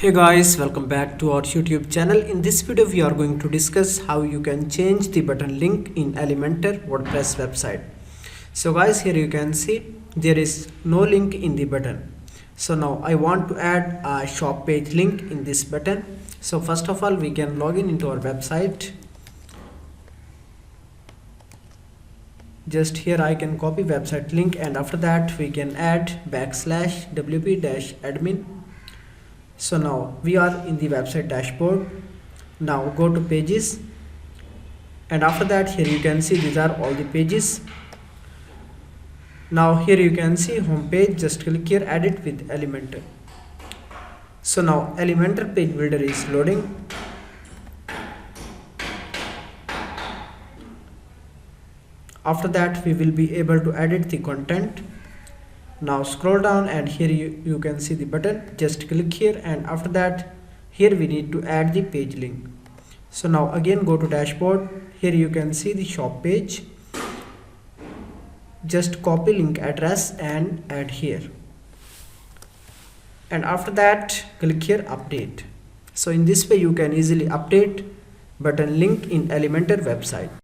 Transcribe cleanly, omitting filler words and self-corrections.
Hey guys, welcome back to our YouTube channel. In this video we are going to discuss how you can change the button link in Elementor WordPress website. So guys, here you can see there is no link in the button. So now I want to add a shop page link in this button. So first of all we can log in into our website. Just here I can copy website link, and after that we can add /wp-admin. So now we are in the website dashboard. Now go to pages, and after that here you can see these are all the pages. Now here you can see home page. Just click here, add it with Elementor. So now Elementor page builder is loading. After that we will be able to edit the content. Now scroll down, and here you can see the button. Just click here, and after that here we need to add the page link. So now again go to dashboard. Here you can see the shop page. Just copy link address and add here, and after that click here update. So in this way you can easily update button link in Elementor website.